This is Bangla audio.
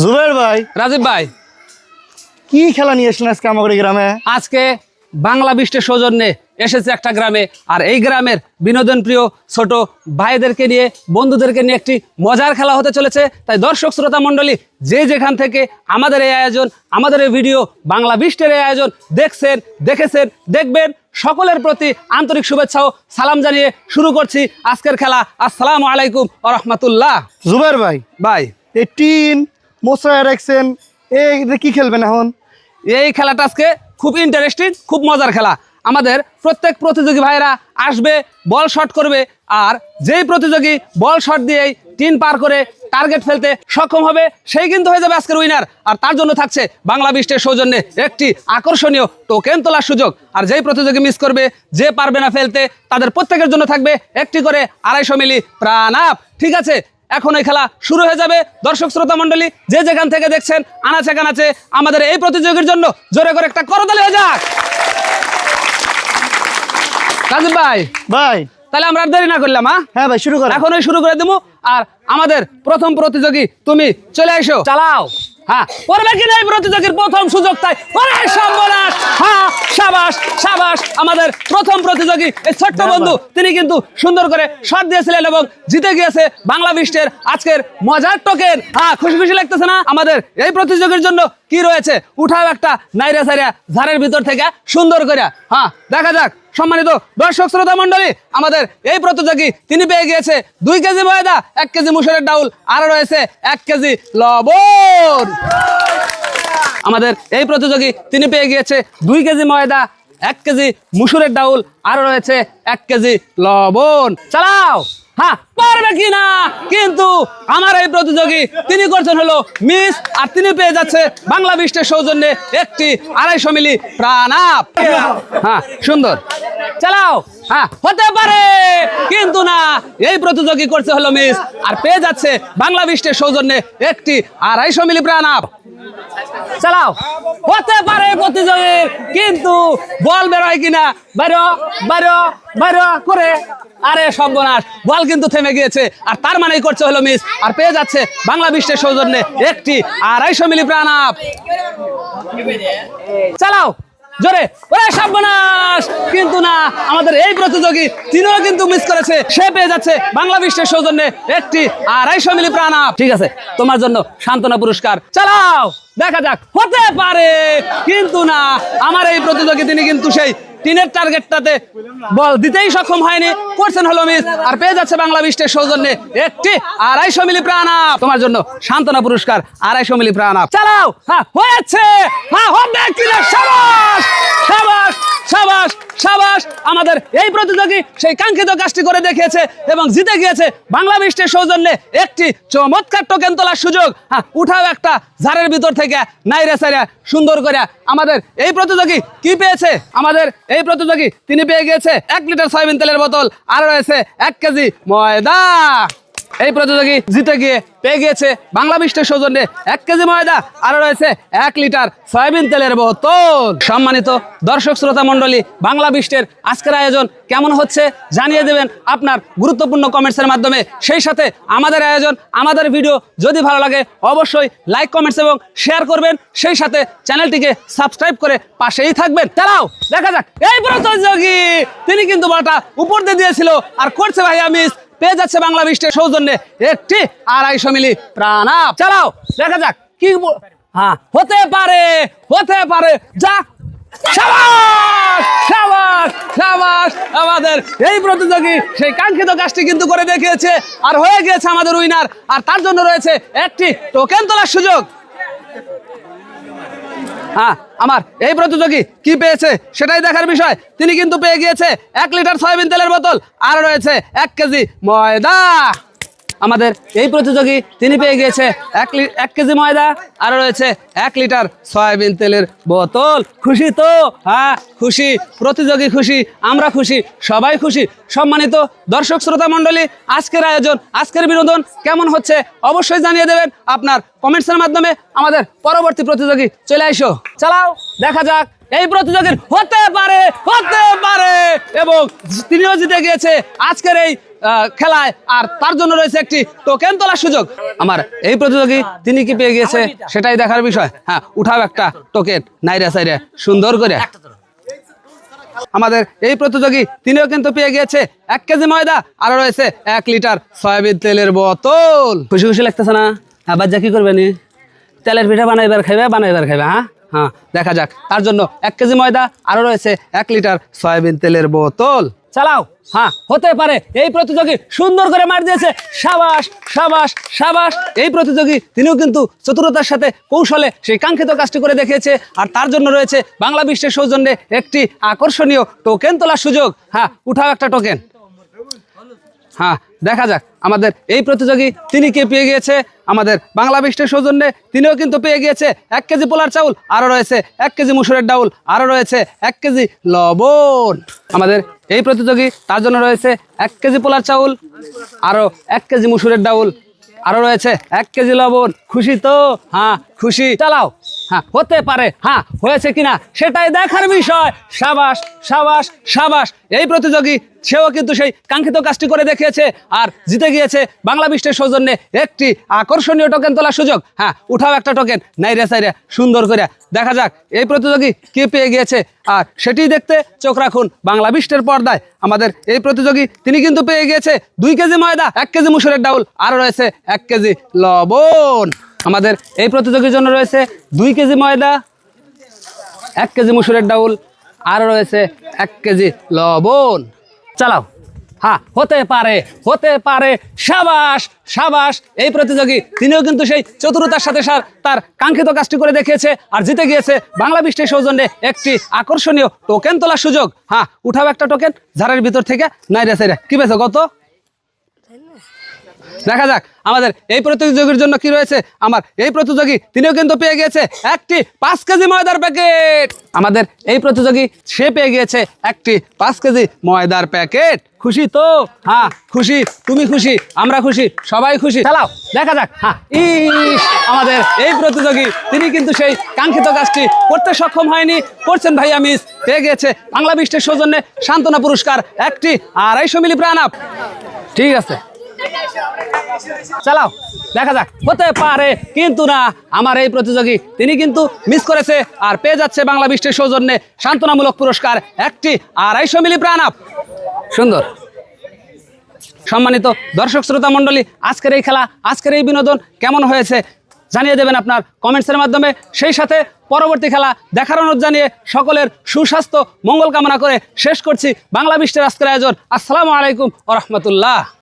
জুবের ভাই, রাজীব ভাই, কি খেলা নিয়ে এসলেন আজকে আমাদের গ্রামে? আজকে বাংলা বৃষ্টির সৌজন্যে এসেছে একটা গ্রামে, আর এই গ্রামের বিনোদন প্রিয় ছোট ভাইদেরকে নিয়ে, বন্ধুদেরকে নিয়ে একটি মজার খেলা হতে চলেছে। তাই দর্শক শ্রোতা মণ্ডলী, যে যেখান থেকে আমাদের এই আয়োজন, আমাদের এই ভিডিও বাংলা বৃষ্টির এই আয়োজন দেখেছেন, দেখবেন, সকলের প্রতি আন্তরিক শুভেচ্ছা ও সালাম জানিয়ে শুরু করছি আজকের খেলা। আসসালামু আলাইকুম ওয়া রাহমাতুল্লাহ। জুবের ভাই, ভাই, এই টিন মোসরায় রাখছেন, এটা কি খেলবেন এখন? এই খেলাটা আজকে খুব ইন্টারেস্টিং, খুব মজার খেলা। আমাদের প্রত্যেক প্রতিযোগী ভাইরা আসবে, বল শট করবে, আর যেই প্রতিযোগী বল শট দিয়েই টিন পার করে টার্গেট ফেলতে সক্ষম হবে সেই কিন্তু হয়ে যাবে আজকের উইনার। আর তার জন্য থাকছে বাংলা বৃষ্টির সৌজন্যে একটি আকর্ষণীয় টোকেন তোলার সুযোগ। আর যেই প্রতিযোগী মিস করবে, যে পারবে না ফেলতে, তাদের প্রত্যেকের জন্য থাকবে একটি করে 250 মিলি প্রাণ আপ। ঠিক আছে, এখন এই খেলা শুরু হয়ে যাবে। দর্শক শ্রোতা মণ্ডলী, যে যেখান থেকে দেখছেন, আনাচে কানাচে আমাদের এই প্রতিযোগীর জন্য জোরে করে একটা করতালি হয়ে যাক। রাজীব ভাই, ভাই তাহলে আমরা আর দেরি না করলাম। হ্যাঁ ভাই, শুরু করেন। এখনই শুরু করে দেবো। আর আমাদের প্রথম প্রতিযোগী, তুমি চলে এসো, চালাও। হ্যাঁ, পড়বে কিনা এই প্রতিযোগীর প্রথম সুযোগ? তাই সর্বনাশ। হ্যাঁ, সাবাস সাবাস। আমাদের প্রথম প্রতিযোগী এই ছোট্ট বন্ধু, তিনি কিন্তু সুন্দর করে শট দিয়েছিলেন এবং জিতে গিয়েছে বাংলা বৃষ্টির আজকের মজার টোকেন। হ্যাঁ, খুশি খুশি লাগতেছে না? আমাদের এই প্রতিযোগীর জন্য কি রয়েছে? উঠাও একটা নাইরা সাইরা ঝাড়ের ভিতর থেকে সুন্দর করে। হ্যাঁ, দেখা যাক। সম্মানিত দর্শক শ্রোতা মণ্ডলী, আমাদের এই প্রতিযোগী তিনি পেয়ে গিয়েছে 2 কেজি ময়দা, 1 কেজি মুসুরের ডাউল, আর রয়েছে 1 কেজি লবণ। আমাদের এই প্রতিযোগী তিনি পেয়ে গিয়েছে 2 কেজি ময়দা, 1 কেজি মুসুরের ডাউল, আর রয়েছে 1 কেজি লবণ। চালাও। হ্যাঁ, পারবে কিনা? কিন্তু আমার এই প্রতিযোগী তিনি করছেন হলো মিস, আর তিনি পেয়ে যাচ্ছে বাংলা বৃষ্টির সৌজন্যে একটি 250 মিলি প্রাণ আপ। হ্যাঁ, সুন্দর। চালাও। হ্যাঁ, হতে পারে, কিন্তু না, এই প্রতিযোগী করছে হলো মিস, আর পেয়ে যাচ্ছে বাংলা বৃষ্টির সৌজন্যে একটি 250 মিলি প্রাণ আপ। চালাও। হতে পারে প্রতিযোগীর, কিন্তু বল বের হয় কিনা? বাইরো করে। আরে সর্বনাশ, বল কিন্তু থেমে গিয়েছে, আর তার মানেই করছে হলো মিস, আর পেয়ে যাচ্ছে বাংলা বৃষ্টির সৌজন্যে একটি 250 মিলি প্রাণ আপ। চালাও জোরে। ওরে সর্বনাশ, কিন্তু না, আমাদের এই প্রতিযোগী তিনিও কিন্তু মিস করেছে, সে পেয়ে যাচ্ছে বাংলা বৃষ্টির সৌজন্যে একটি 250 মিলি প্রাণ আপ। ঠিক আছে, তোমার জন্য সান্ত্বনা পুরস্কার। চালাও, দেখা যাক। হতে পারে, কিন্তু না, আমার এই প্রতিযোগী তিনি কিন্তু সেই টিনের টার্গেটটাতে বল দিতেই সক্ষম হয়নি, করছেন হলো মিস, আর পেয়ে যাচ্ছে বাংলা বৃষ্টির সৌজন্যে একটি 250 মিলি প্রাণ আপ। তোমার জন্য সান্ত্বনা পুরস্কার 250 মিলি প্রাণ আপ। চালাও। হ্যাঁ, হয়েছে। হ্যাঁ, হবে কিনা? সাবাস সাবাস সাবাস সাবাস। আমাদের এই প্রতিযোগী সেই কাঙ্ক্ষিত কাজটি করে দেখিয়েছে এবং জিতে গিয়েছে বাংলা বৃষ্টির সৌজন্যে একটি চমৎকার টোকেন তোলার সুযোগ। হ্যাঁ, উঠাও একটা ঝাড়ের ভিতর থেকে নাইরা সাইরা সুন্দর করে। আমাদের এই প্রতিযোগী কি পেয়েছে? আমাদের এই প্রতিযোগী তিনি পেয়ে গিয়েছে 1 লিটার সয়াবিন তেলের বোতল, আর রয়েছে 1 কেজি ময়দা। এই প্রতিযোগী জিতে গিয়ে পেয়ে গিয়েছে বাংলা বৃষ্টির সৌজন্যে 1 কেজি ময়দা, আর রয়েছে 1 লিটার সয়াবিন তেলের বোতল। সম্মানিত দর্শক শ্রোতা মণ্ডলী, বাংলা বৃষ্টির আজকের আয়োজন কেমন হচ্ছে জানিয়ে দেবেন আপনার গুরুত্বপূর্ণ কমেন্টসের মাধ্যমে। সেই সাথে আমাদের আয়োজন, আমাদের ভিডিও যদি ভালো লাগে অবশ্যই লাইক, কমেন্টস এবং শেয়ার করবেন। সেই সাথে চ্যানেলটিকে সাবস্ক্রাইব করে পাশেই থাকবেন। চালাও, দেখা যাক। এই প্রতিযোগী তিনি কিন্তু বলটা উপর দিয়ে দিয়েছিল, আর করছে ভাইয়া মিস, পেয়ে যাচ্ছে বাংলা বৃষ্টির সৌজন্যে একটি 250 মিলি প্রাণ আপ। চালাও, দেখা যাক কি। হ্যাঁ, হতে পারে। যা, সাবাস সাবাস সাবাস। আমাদের এই প্রতিযোগী সেই কাঙ্ক্ষিত কাজটি কিন্তু করে দেখিয়েছে, আর হয়ে গিয়েছে আমাদের উইনার, আর তার জন্য রয়েছে একটি টোকেন তোলার সুযোগ। হ্যাঁ, আমার এই প্রতিযোগী কি পেয়েছে সেটাই দেখার বিষয়। তিনি কিন্তু পেয়ে গিয়েছে 1 লিটার সয়াবিন তেলের বোতল, আর রয়েছে 1 কেজি ময়দা। আমাদের এই প্রতিযোগী তিনি পেয়ে গিয়েছে 1 কেজি ময়দা, আর রয়েছে 1 লিটার সয়াবিন তেলের বোতল। খুশি তো? হ্যাঁ, খুশি। প্রতিযোগী খুশি, আমরা খুশি, সবাই খুশি। সম্মানিত দর্শক শ্রোতা মণ্ডলী, আজকের আয়োজন, আজকের বিনোদন কেমন হচ্ছে অবশ্যই জানিয়ে দেবেন আপনার কমেন্টসের মাধ্যমে। আমাদের পরবর্তী প্রতিযোগী চলে আইসো। চালাও, দেখা যাক। এই প্রতিযোগীর হতে পারে এবং তিনিও জিতে গিয়েছে আজকের এই খেলায়, আর তার জন্য রয়েছে একটি টোকেন তোলার সুযোগ। আমার এই প্রতিযোগী তিনি কি পেয়ে গিয়েছে সেটাই দেখার বিষয়। হ্যাঁ, উঠাও একটা টোকেন নাইরা সাইরা সুন্দর করে। আমাদের এই প্রতিযোগী তিনিও কিন্তু পেয়ে গিয়েছে 1 কেজি ময়দা, আরো রয়েছে 1 লিটার সয়াবিন তেলের বোতল। খুশি খুশি লাগতেছে না? হ্যাঁ, বাচ্চা কি করবে নি? তেলের পিঠা বানাইবার খাইবে, হ্যাঁ হ্যাঁ, দেখা যাক। তার জন্য 1 কেজি ময়দা, আরো রয়েছে 1 লিটার সয়াবিন তেলের বোতল। চালাও। হ্যাঁ, হতে পারে। এই প্রতিযোগী সুন্দর করে মার দিয়েছে। সাবাস সাবাস সাবাস। এই প্রতিযোগী তিনিও কিন্তু চতুরতার সাথে কৌশলে সেই কাঙ্ক্ষিত কাজটি করে দেখিয়েছে, আর তার জন্য রয়েছে বাংলা বিশ্বের সৌজন্যে একটি আকর্ষণীয় টোকেন তোলার সুযোগ। হ্যাঁ, উঠাও একটা টোকেন। হ্যাঁ, দেখা যাক আমাদের এই প্রতিযোগী তিনি কে পেয়ে গিয়েছে। আমাদের বাংলা বিশ্বের সৌজন্যে তিনিও কিন্তু পেয়ে গিয়েছে 1 কেজি পোলার চাউল, আরও রয়েছে 1 কেজি মুসুরের ডাউল, আরও রয়েছে 1 কেজি লবণ। আমাদের এই প্রতিযোগী তার জন্য রয়েছে 1 কেজি পোলার চাউল, আরও 1 কেজি মুসুরের ডাউল, আরও রয়েছে 1 কেজি লবণ। খুশি তো? হ্যাঁ খুশি। চালাও। হ্যাঁ, হতে পারে। হ্যাঁ, হয়েছে কিনা সেটাই দেখার বিষয়। সাবাস সাবাস সাবাস। এই প্রতিযোগী সেও কিন্তু সেই কাঙ্ক্ষিত কাজটি করে দেখিয়েছে, আর জিতে গিয়েছে বাংলা বিশ্বের সৌজন্যে একটি আকর্ষণীয় টোকেন তোলার সুযোগ। হ্যাঁ, উঠাও একটা টোকেন নাইরে সাইরে সুন্দর করে। দেখা যাক এই প্রতিযোগী কে পেয়ে গিয়েছে, আর সেটি দেখতে চোখ রাখুন বাংলা বিশ্বের পর্দায়। আমাদের এই প্রতিযোগী তিনি কিন্তু পেয়ে গিয়েছে 2 কেজি ময়দা, 1 কেজি মুসুরের ডাউল, আরও রয়েছে 1 কেজি লবণ। আমাদের এই প্রতিযোগীর জন্য রয়েছে 2 কেজি ময়দা, 1 কেজি মুসুরের ডাউল, আরও রয়েছে 1 কেজি লবণ। চালাও। হ্যাঁ, হতে পারে হতে পারে। সাবাস সাবাস। এই প্রতিযোগী তিনিও কিন্তু সেই চতুরতার সাথে তার কাঙ্ক্ষিত কাজটি করে দেখিয়েছে, আর জিতে গিয়েছে বাংলা বিশ্বের সৌজন্যে একটি আকর্ষণীয় টোকেন তোলার সুযোগ। হ্যাঁ, উঠাও একটা টোকেন ঝাড়ের ভিতর থেকে নাইরা সাইরা। কি পেয়েছো কত? দেখা যাক আমাদের এই প্রতিযোগীর জন্য কি রয়েছে। আমার এই প্রতিযোগী তিনিও কিন্তু পেয়ে গিয়েছে একটি 5 কেজি ময়দার প্যাকেট। আমাদের এই প্রতিযোগী সে পেয়ে গিয়েছে একটি 5 কেজি ময়দার প্যাকেট। খুশি তো? হ্যাঁ খুশি। তুমি খুশি, আমরা খুশি, সবাই খুশি। চালাও, দেখা যাক। হ্যাঁ, আমাদের এই প্রতিযোগী তিনি কিন্তু সেই কাঙ্ক্ষিত কাজটি করতে সক্ষম হয়নি, করছেন ভাইয়া মিস। পেয়ে গিয়েছে বাংলা বিশ্বের সৌজন্যে সান্ত্বনা পুরস্কার একটি 250 মিলি প্রাণ আপ। ঠিক আছে, চালাও। দেখা যাক। হতে পারে কিন্তু না। আমার এই প্রতিযোগী তিনি কিন্তু মিস করেছে, আর পেয়ে যাচ্ছে বাংলা বিশ্বের সৌজন্যে সান্ত্বনামূলক পুরস্কার একটি 250 মিলি প্রাণ আপ। সুন্দর। সম্মানিত দর্শক শ্রোতা মণ্ডলী, আজকের এই খেলা, আজকের এই বিনোদন কেমন হয়েছে জানিয়ে দেবেন আপনার কমেন্টসের মাধ্যমে। সেই সাথে পরবর্তী খেলা দেখার অনুরোধ জানিয়ে সকলের সুস্বাস্থ্য মঙ্গল কামনা করে শেষ করছি বাংলা বিশ্বের আজকের আয়োজন। আসসালামু আলাইকুম ওয়া রাহমাতুল্লাহ।